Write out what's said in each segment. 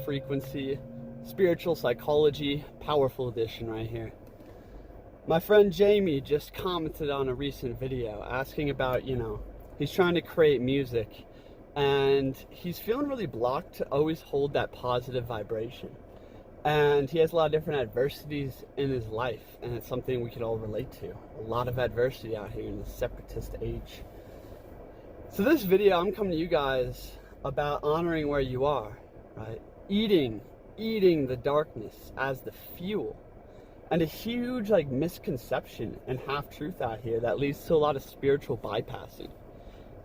frequency, spiritual psychology, powerful edition right here. My friend Jamie just commented on a recent video asking about, he's trying to create music and he's feeling really blocked to always hold that positive vibration. And he has a lot of different adversities in his life, and it's something we could all relate to. A lot of adversity out here in the separatist age. So this video, I'm coming to you guys about honoring where you are, right? Eating the darkness as the fuel. And a huge misconception and half-truth out here that leads to a lot of spiritual bypassing.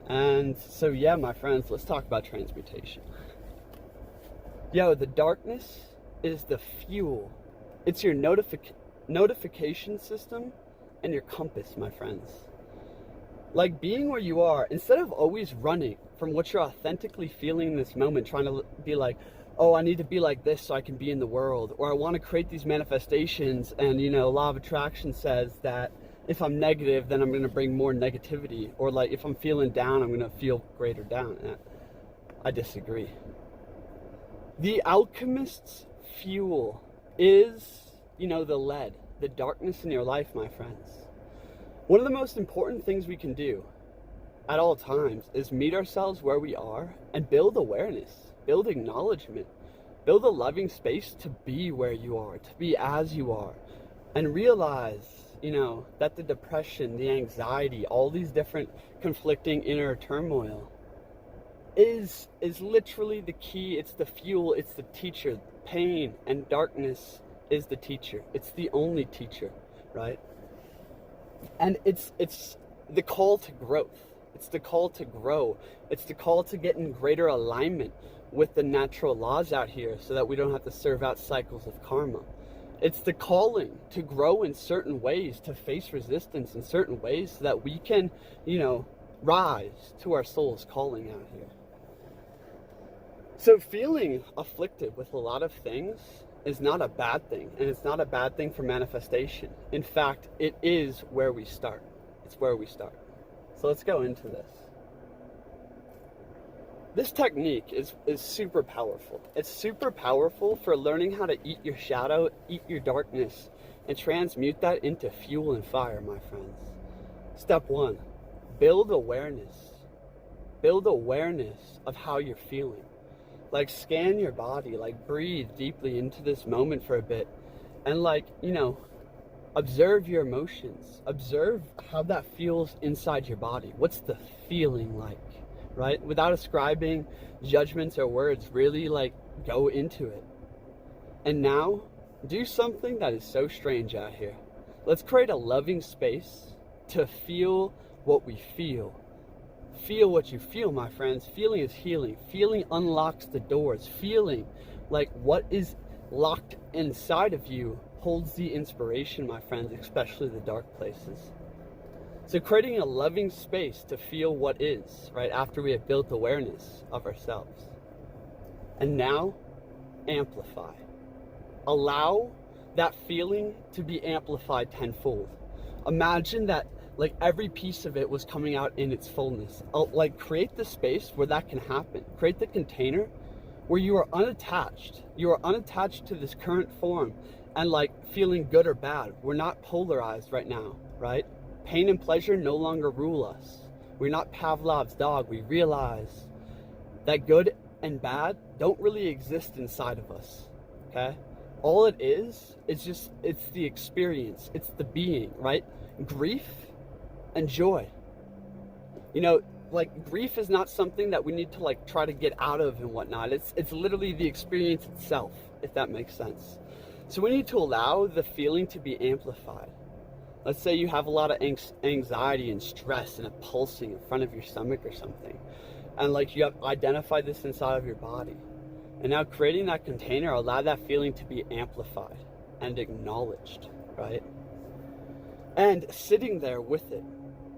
And so yeah, my friends, let's talk about transmutation. The darkness is the fuel. It's your notification system and your compass, my friends. Like being where you are, instead of always running from what you're authentically feeling in this moment, trying to be like, oh, I need to be like this so I can be in the world, or I want to create these manifestations, and law of attraction says that if I'm negative, then I'm going to bring more negativity, or if I'm feeling down, I'm going to feel greater down. I disagree. The alchemist's fuel is, the lead, the darkness in your life, my friends. One of the most important things we can do at all times is meet ourselves where we are and build awareness, build acknowledgement, build a loving space to be where you are, to be as you are, and realize, that the depression, the anxiety, all these different conflicting inner turmoil is literally the key. It's the fuel, it's the teacher. Pain and darkness is the teacher. It's the only teacher, right? And it's the call to growth. It's the call to grow. It's the call to get in greater alignment with the natural laws out here so that we don't have to serve out cycles of karma. It's the calling to grow in certain ways, to face resistance in certain ways so that we can, rise to our soul's calling out here. So feeling afflicted with a lot of things is not a bad thing, and it's not a bad thing for manifestation. In fact, it is where we start. It's where we start. So let's go into this. This technique is super powerful. It's super powerful for learning how to eat your shadow, eat your darkness, and transmute that into fuel and fire, my friends. Step 1, build awareness. Build awareness of how you're feeling. Scan your body, breathe deeply into this moment for a bit, and observe your emotions. Observe how that feels inside your body. What's the feeling like, right? Without ascribing judgments or words, really go into it. And now, do something that is so strange out here. Let's create a loving space to feel what we feel. Feel what you feel, my friends. Feeling is healing. Feeling unlocks the doors. Feeling what is locked inside of you holds the inspiration, my friends, especially the dark places. So creating a loving space to feel what is, right, after we have built awareness of ourselves. And now, amplify. Allow that feeling to be amplified tenfold. Imagine that every piece of it was coming out in its fullness. Create the space where that can happen. Create the container where you are unattached. You are unattached to this current form and feeling good or bad. We're not polarized right now, right? Pain and pleasure no longer rule us. We're not Pavlov's dog. We realize that good and bad don't really exist inside of us, okay? All it is just, it's the experience. It's the being, right? Grief and joy. Grief is not something that we need to try to get out of and whatnot. It's literally the experience itself, if that makes sense. So we need to allow the feeling to be amplified. Let's say you have a lot of anxiety and stress and a pulsing in front of your stomach or something. And you have identified this inside of your body. And now creating that container, allow that feeling to be amplified and acknowledged, right? And sitting there with it.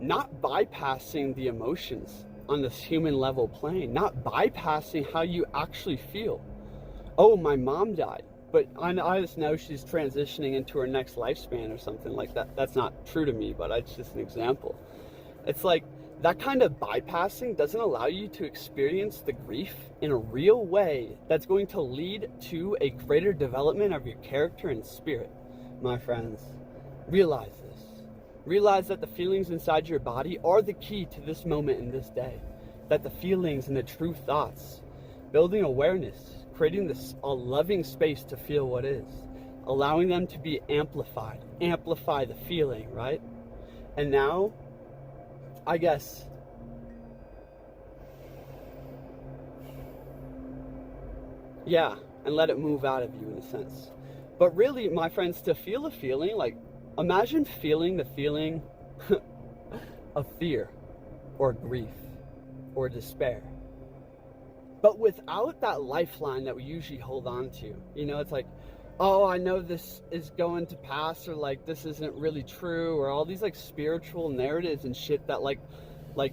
Not bypassing the emotions on this human level plane, not bypassing how you actually feel. Oh, my mom died, but I just know she's transitioning into her next lifespan or something like that. That's not true to me, but it's just an example. It's that kind of bypassing doesn't allow you to experience the grief in a real way that's going to lead to a greater development of your character and spirit, my friends. Realize this. Realize that the feelings inside your body are the key to this moment in this day. That the feelings and the true thoughts, building awareness, creating this a loving space to feel what is, allowing them to be amplified, amplify the feeling, right? And now, I guess, yeah, and let it move out of you in a sense. But really, my friends, to feel a feeling, like, imagine feeling the feeling of fear or grief or despair, but without that lifeline that we usually hold on to. You know, it's like, oh, I know this is going to pass, or like this isn't really true, or all these like spiritual narratives and shit that like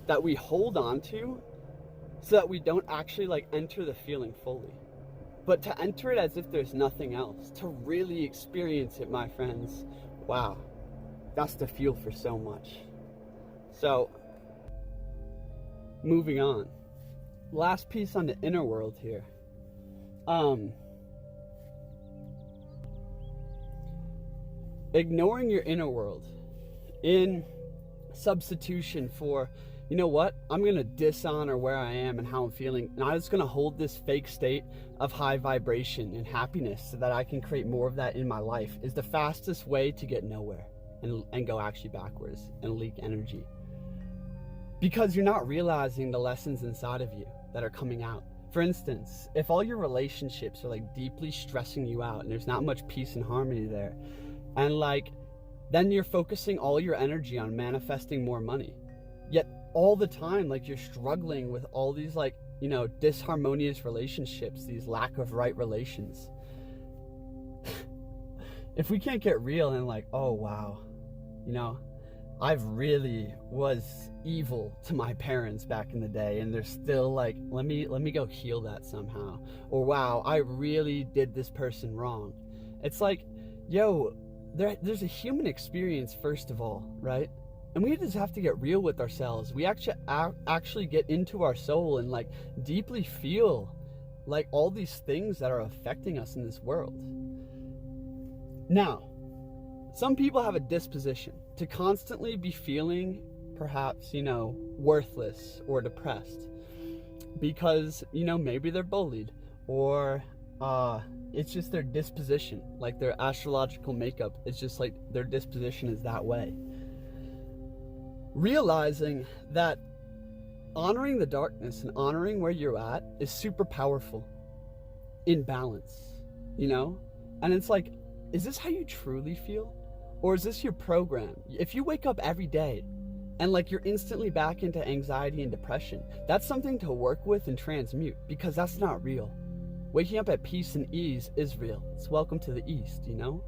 that we hold on to so that we don't actually like enter the feeling fully. But to enter it as if there's nothing else, to really experience it, my friends, wow, that's the fuel for so much. So, moving on. Last piece on the inner world here. Ignoring your inner world in substitution for, you know what, I'm going to dishonor where I am and how I'm feeling, and I'm just going to hold this fake state of high vibration and happiness so that I can create more of that in my life, is the fastest way to get nowhere and go actually backwards and leak energy. Because you're not realizing the lessons inside of you that are coming out. For instance, if all your relationships are like deeply stressing you out and there's not much peace and harmony there, and like then you're focusing all your energy on manifesting more money, yet all the time like you're struggling with all these like, you know, disharmonious relationships, these lack of right relations. If we can't get real and like, oh wow, you know, I've really was evil to my parents back in the day, and they're still like, let me go heal that somehow. Or wow, I really did this person wrong. It's like, yo, there's a human experience first of all, right? And we just have to get real with ourselves. We actually get into our soul and like deeply feel like all these things that are affecting us in this world. Now, some people have a disposition to constantly be feeling perhaps, you know, worthless or depressed because, you know, maybe they're bullied, or it's just their disposition, like their astrological makeup. It's just like their disposition is that way. Realizing that honoring the darkness and honoring where you're at is super powerful in balance, you know? And it's like, is this how you truly feel? Or is this your program? If you wake up every day and like you're instantly back into anxiety and depression, that's something to work with and transmute, because that's not real. Waking up at peace and ease is real. It's welcome to the East, you know?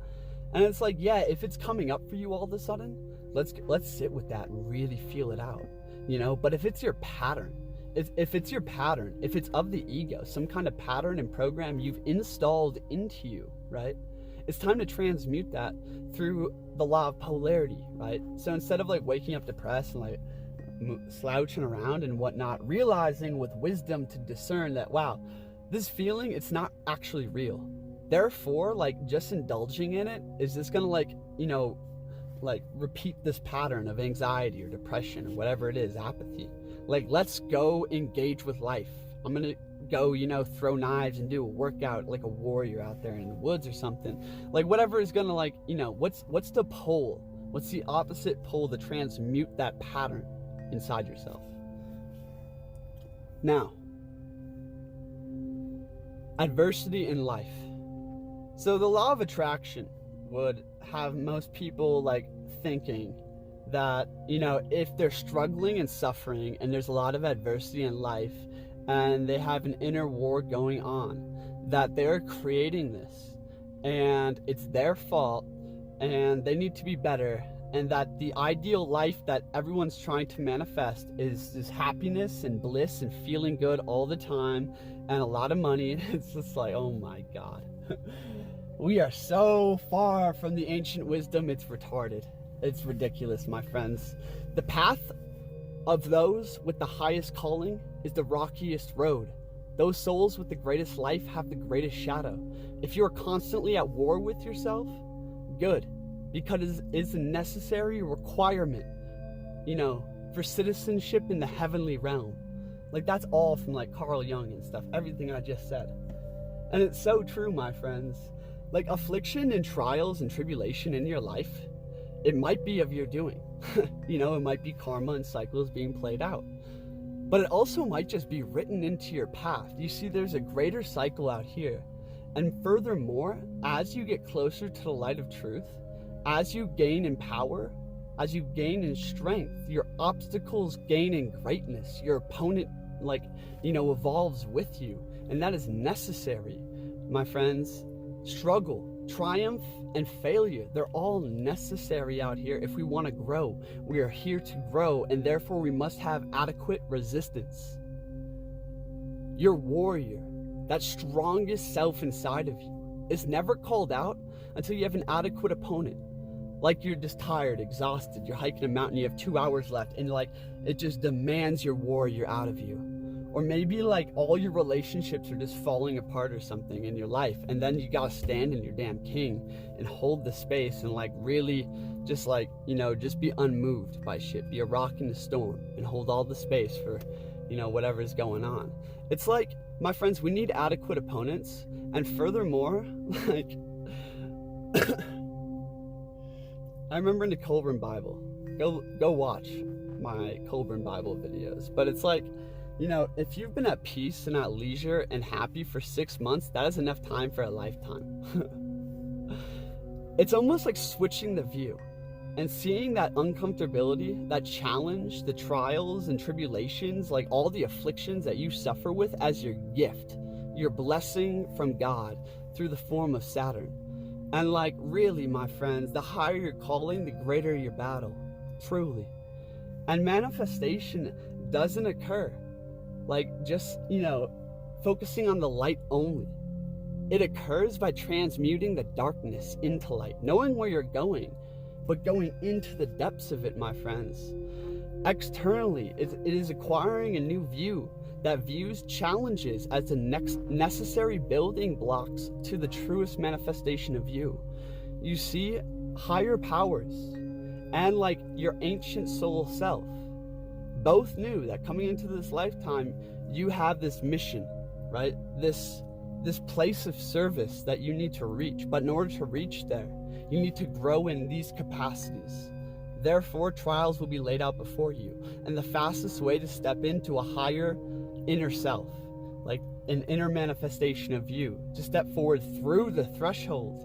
And it's like, yeah, if it's coming up for you all of a sudden, let's sit with that and really feel it out, you know? But if it's your pattern, if it's your pattern, if it's of the ego, some kind of pattern and program you've installed into you, right? It's time to transmute that through the law of polarity, right? So instead of like waking up depressed and like slouching around and whatnot, realizing with wisdom to discern that, wow, this feeling, it's not actually real. Therefore, like just indulging in it is just gonna like, you know, like repeat this pattern of anxiety or depression or whatever it is, apathy. Like, let's go engage with life. I'm gonna go, you know, throw knives and do a workout like a warrior out there in the woods or something. Like whatever is gonna, like, you know, what's the pole? What's the opposite pole to transmute that pattern inside yourself? Now, adversity in life. So the law of attraction would have most people like thinking that, you know, if they're struggling and suffering and there's a lot of adversity in life and they have an inner war going on, that they're creating this and it's their fault and they need to be better, and that the ideal life that everyone's trying to manifest is this happiness and bliss and feeling good all the time and a lot of money. It's just like, oh my God. We are so far from the ancient wisdom, it's retarded. It's ridiculous, my friends. The path Of those with the highest calling is the rockiest road. Those souls with the greatest life have the greatest shadow. If you are constantly at war with yourself, good, because it is a necessary requirement, for citizenship in the heavenly realm. Like, that's all from like Carl Jung and stuff, everything I just said. And it's so true, my friends. Like, affliction and trials and tribulation in your life, it might be of your doing. It might be karma and cycles being played out. But it also might just be written into your path. You see, there's a greater cycle out here. And furthermore, as you get closer to the light of truth, as you gain in power, as you gain in strength, your obstacles gain in greatness. Your opponent, evolves with you. And that is necessary, my friends. Struggle, triumph, and failure, they're all necessary out here if we want to grow. We are here to grow, and therefore we must have adequate resistance. Your warrior, that strongest self inside of you, is never called out until you have an adequate opponent. Like, you're just tired, exhausted, you're hiking a mountain, you have 2 hours left, and it just demands your warrior out of you. Or maybe all your relationships are just falling apart or something in your life, and then you gotta stand in your damn king and hold the space and really just just be unmoved by shit. Be a rock in the storm and hold all the space for whatever's going on. It's my friends, we need adequate opponents. And furthermore, I remember in the Colburn Bible, go watch my Colburn Bible videos, but it's if you've been at peace and at leisure and happy for 6 months, that is enough time for a lifetime. It's almost like switching the view and seeing that uncomfortability, that challenge, the trials and tribulations, all the afflictions that you suffer with, as your gift, your blessing from God through the form of Saturn. And really, my friends, the higher your calling, the greater your battle, truly. And manifestation doesn't occur focusing on the light only. It occurs by transmuting the darkness into light, knowing where you're going, but going into the depths of it, my friends. Externally, it is acquiring a new view that views challenges as the next necessary building blocks to the truest manifestation of you. You see, higher powers and your ancient soul self both knew that coming into this lifetime, you have this mission, right? This place of service that you need to reach. But in order to reach there, you need to grow in these capacities. Therefore, trials will be laid out before you. And the fastest way to step into a higher inner self, an inner manifestation of you, to step forward through the threshold,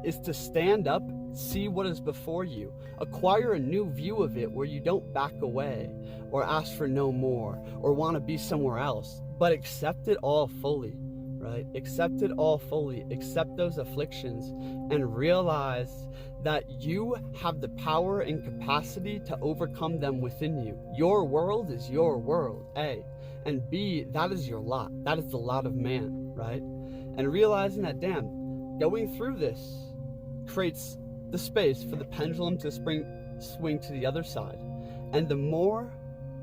is to stand up, see what is before you, acquire a new view of it where you don't back away or ask for no more or want to be somewhere else, but accept it all fully, right? Accept it all fully, accept those afflictions, and realize that you have the power and capacity to overcome them within you. Your world is your world, A. And B, that is your lot. That is the lot of man, right? And realizing that, damn, going through this creates the space for the pendulum to swing to the other side. And the more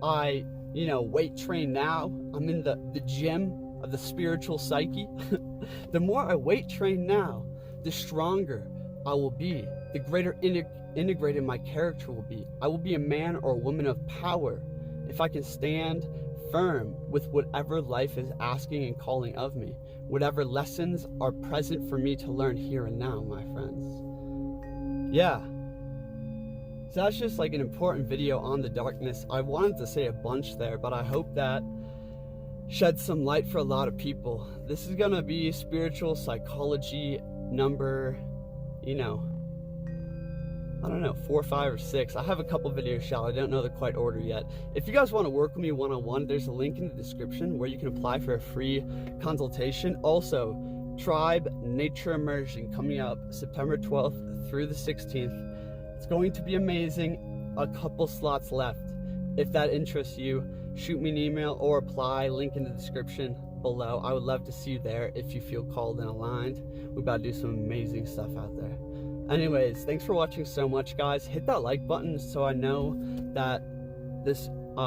I, weight train now, I'm in the gym of the spiritual psyche. The more I weight train now, the stronger I will be, the greater integrated my character will be. I will be a man or a woman of power if I can stand firm with whatever life is asking and calling of me, whatever lessons are present for me to learn here and now, my friends. Yeah. So that's just an important video on the darkness. I wanted to say a bunch there, but I hope that sheds some light for a lot of people. This is gonna be spiritual psychology number, I don't know, 4, 5, or 6. I have a couple videos shot. I don't know the quite order yet. If you guys want to work with me one-on-one, there's a link in the description where you can apply for a free consultation. Also, Tribe Nature Immersion coming up September 12th through the 16th. It's going to be amazing. A couple slots left. If that interests you, shoot me an email or apply. Link in the description below. I would love to see you there if you feel called and aligned. We're about to do some amazing stuff out there. Anyways, thanks for watching so much, guys. Hit that like button so I know that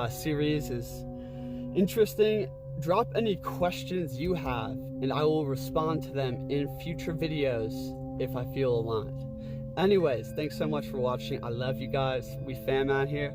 series is interesting, drop any questions you have and I will respond to them in future videos if I feel aligned. Anyways, thanks so much for watching. I love you guys. We fam out here.